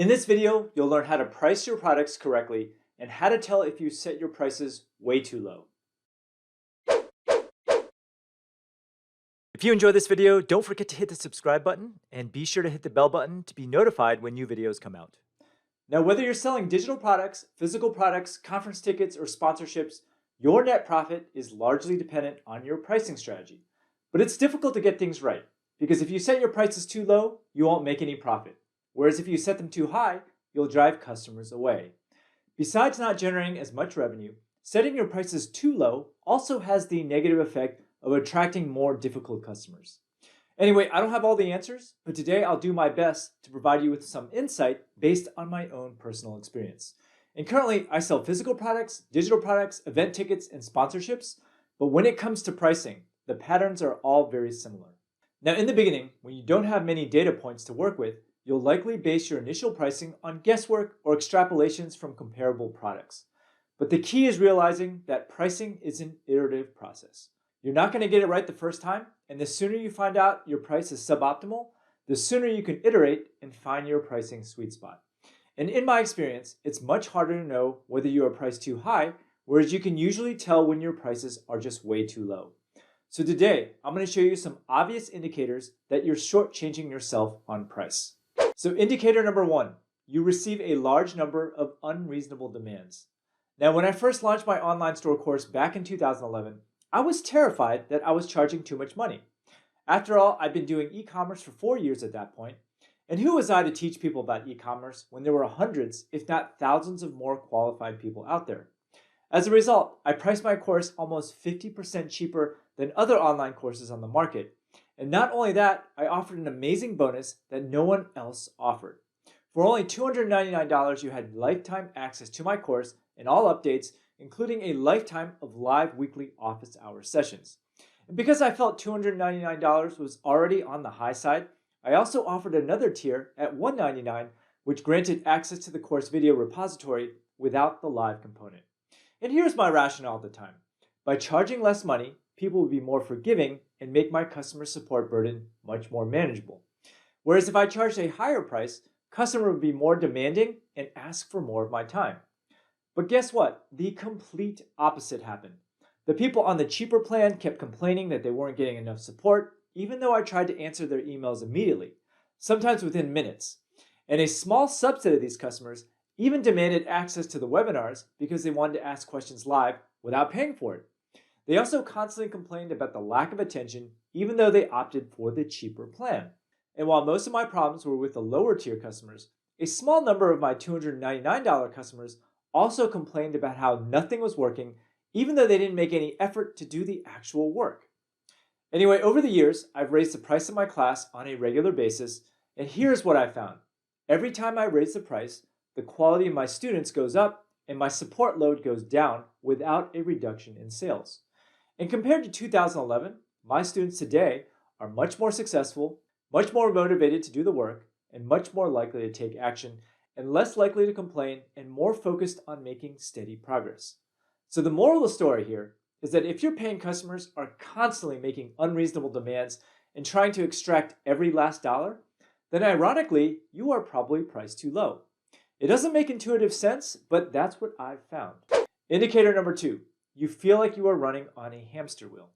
In this video, you'll learn how to price your products correctly and how to tell if you set your prices way too low. If you enjoyed this video, don't forget to hit the subscribe button and be sure to hit the bell button to be notified when new videos come out. Now, whether you're selling digital products, physical products, conference tickets, or sponsorships, your net profit is largely dependent on your pricing strategy. But it's difficult to get things right because if you set your prices too low, you won't make any profit. Whereas if you set them too high, you'll drive customers away. Besides not generating as much revenue, setting your prices too low also has the negative effect of attracting more difficult customers. Anyway, I don't have all the answers, but today I'll do my best to provide you with some insight based on my own personal experience. And currently, I sell physical products, digital products, event tickets, and sponsorships, but when it comes to pricing, the patterns are all very similar. Now, in the beginning, when you don't have many data points to work with, you'll likely base your initial pricing on guesswork or extrapolations from comparable products. But the key is realizing that pricing is an iterative process. You're not going to get it right the first time, and the sooner you find out your price is suboptimal, the sooner you can iterate and find your pricing sweet spot. And in my experience, it's much harder to know whether you are priced too high, whereas you can usually tell when your prices are just way too low. So today, I'm going to show you some obvious indicators that you're shortchanging yourself on price. So indicator number 1, you receive a large number of unreasonable demands. Now, when I first launched my online store course back in 2011, I was terrified that I was charging too much money. After all, I'd been doing e-commerce for 4 years at that point, and who was I to teach people about e-commerce when there were hundreds, if not thousands of more qualified people out there? As a result, I priced my course almost 50% cheaper than other online courses on the market. And not only that, I offered an amazing bonus that no one else offered. For only $299, you had lifetime access to my course and all updates, including a lifetime of live weekly office hour sessions. And because I felt $299 was already on the high side, I also offered another tier at $199, which granted access to the course video repository without the live component. And here's my rationale at the time. By charging less money, people would be more forgiving and make my customer support burden much more manageable. Whereas if I charged a higher price, customer would be more demanding and ask for more of my time. But guess what? The complete opposite happened. The people on the cheaper plan kept complaining that they weren't getting enough support, even though I tried to answer their emails immediately, sometimes within minutes. And a small subset of these customers even demanded access to the webinars because they wanted to ask questions live without paying for it. They also constantly complained about the lack of attention, even though they opted for the cheaper plan. And while most of my problems were with the lower tier customers, a small number of my $299 customers also complained about how nothing was working, even though they didn't make any effort to do the actual work. Anyway, over the years, I've raised the price of my class on a regular basis, and here's what I found. Every time I raise the price, the quality of my students goes up and my support load goes down without a reduction in sales. And compared to 2011, my students today are much more successful, much more motivated to do the work, and much more likely to take action, and less likely to complain, and more focused on making steady progress. So the moral of the story here is that if your paying customers are constantly making unreasonable demands and trying to extract every last dollar, then ironically, you are probably priced too low. It doesn't make intuitive sense, but that's what I've found. Indicator number 2, you feel like you are running on a hamster wheel.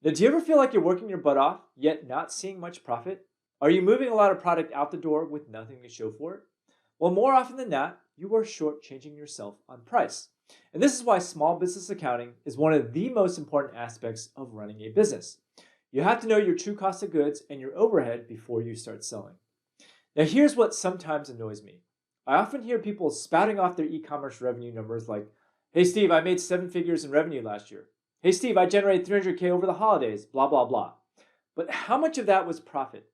Now, do you ever feel like you're working your butt off, yet not seeing much profit? Are you moving a lot of product out the door with nothing to show for it? Well, more often than not, you are shortchanging yourself on price. And this is why small business accounting is one of the most important aspects of running a business. You have to know your true cost of goods and your overhead before you start selling. Now, here's what sometimes annoys me. I often hear people spouting off their e-commerce revenue numbers like, "Hey Steve, I made 7 figures in revenue last year. Hey Steve, I generated 300K over the holidays, blah, blah, blah." But how much of that was profit?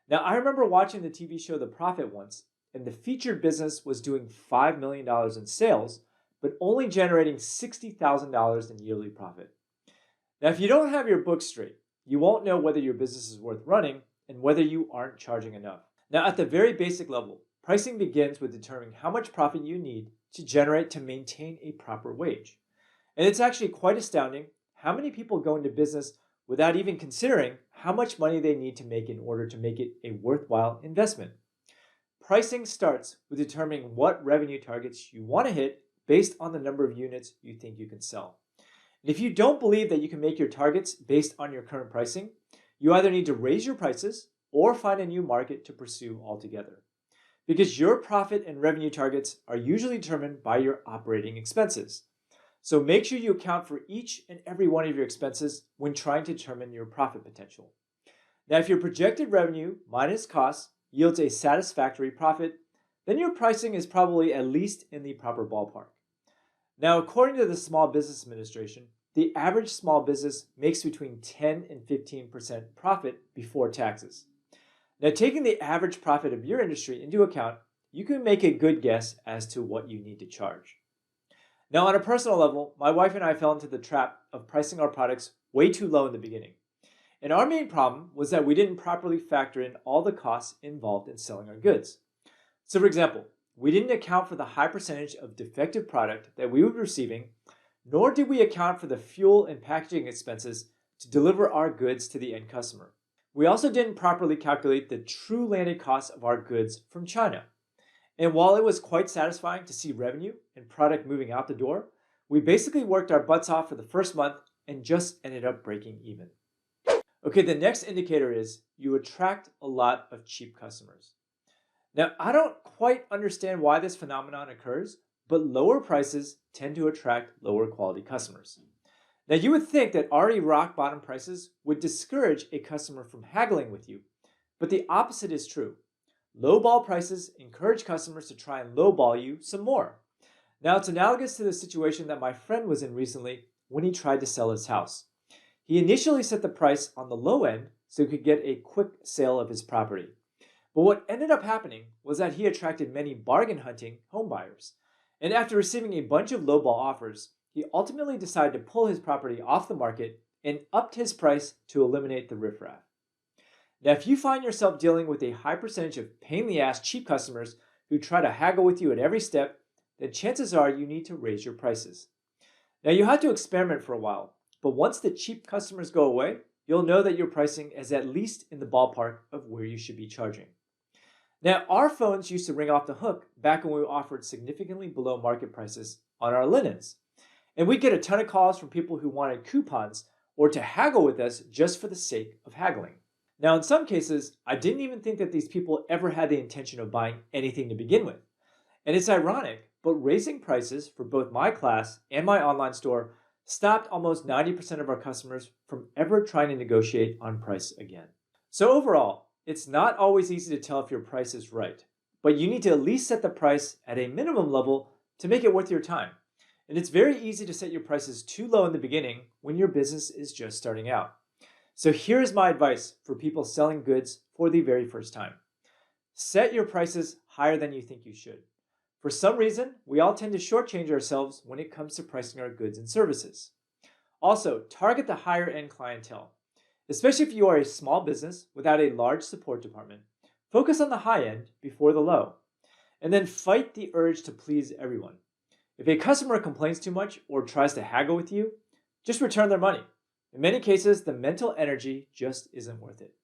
Now, I remember watching the TV show The Profit once, and the featured business was doing $5 million in sales, but only generating $60,000 in yearly profit. Now, if you don't have your books straight, you won't know whether your business is worth running and whether you aren't charging enough. Now, at the very basic level, pricing begins with determining how much profit you need to generate to maintain a proper wage. And it's actually quite astounding how many people go into business without even considering how much money they need to make in order to make it a worthwhile investment. pricing starts with determining what revenue targets you want to hit based on the number of units you think you can sell. And if you don't believe that you can make your targets based on your current pricing, you either need to raise your prices or find a new market to pursue altogether. Because your profit and revenue targets are usually determined by your operating expenses. So make sure you account for each and every one of your expenses when trying to determine your profit potential. Now, if your projected revenue minus costs yields a satisfactory profit, then your pricing is probably at least in the proper ballpark. Now, according to the Small Business Administration, the average small business makes between 10 and 15% profit before taxes. Now, taking the average profit of your industry into account, you can make a good guess as to what you need to charge. Now, on a personal level, my wife and I fell into the trap of pricing our products way too low in the beginning. And our main problem was that we didn't properly factor in all the costs involved in selling our goods. So for example, we didn't account for the high percentage of defective product that we would be receiving, nor did we account for the fuel and packaging expenses to deliver our goods to the end customer. We also didn't properly calculate the true landed cost of our goods from China. And while it was quite satisfying to see revenue and product moving out the door, we basically worked our butts off for the first month and just ended up breaking even. Okay, the next indicator is you attract a lot of cheap customers. Now, I don't quite understand why this phenomenon occurs, but lower prices tend to attract lower quality customers. Now, you would think that already rock bottom prices would discourage a customer from haggling with you, but the opposite is true. Lowball prices encourage customers to try and lowball you some more. Now, it's analogous to the situation that my friend was in recently when he tried to sell his house. He initially set the price on the low end so he could get a quick sale of his property. But what ended up happening was that he attracted many bargain hunting homebuyers. And after receiving a bunch of lowball offers, he ultimately decided to pull his property off the market and upped his price to eliminate the riffraff. Now, if you find yourself dealing with a high percentage of pain-in-the-ass cheap customers who try to haggle with you at every step, then chances are you need to raise your prices. Now, you have to experiment for a while, but once the cheap customers go away, you'll know that your pricing is at least in the ballpark of where you should be charging. Now, our phones used to ring off the hook back when we offered significantly below market prices on our linens. And we'd get a ton of calls from people who wanted coupons or to haggle with us just for the sake of haggling. Now, in some cases, I didn't even think that these people ever had the intention of buying anything to begin with. And it's ironic, but raising prices for both my class and my online store stopped almost 90% of our customers from ever trying to negotiate on price again. So overall, it's not always easy to tell if your price is right, but you need to at least set the price at a minimum level to make it worth your time. And it's very easy to set your prices too low in the beginning when your business is just starting out. So here's my advice for people selling goods for the very first time. Set your prices higher than you think you should. For some reason, we all tend to shortchange ourselves when it comes to pricing our goods and services. Also, target the higher end clientele. Especially if you are a small business without a large support department, focus on the high end before the low. And then fight the urge to please everyone. If a customer complains too much or tries to haggle with you, just return their money. In many cases, the mental energy just isn't worth it.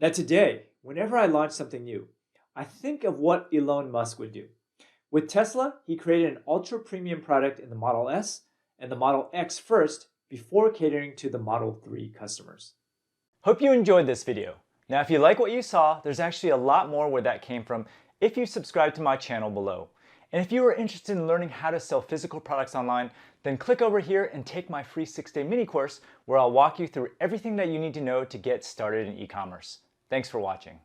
Now today, whenever I launch something new, I think of what Elon Musk would do. With Tesla, he created an ultra premium product in the Model S and the Model X first before catering to the Model 3 customers. Hope you enjoyed this video. Now, if you like what you saw, there's actually a lot more where that came from if you subscribe to my channel below. And if you are interested in learning how to sell physical products online, then click over here and take my free 6-day mini course where I'll walk you through everything that you need to know to get started in e-commerce. Thanks for watching.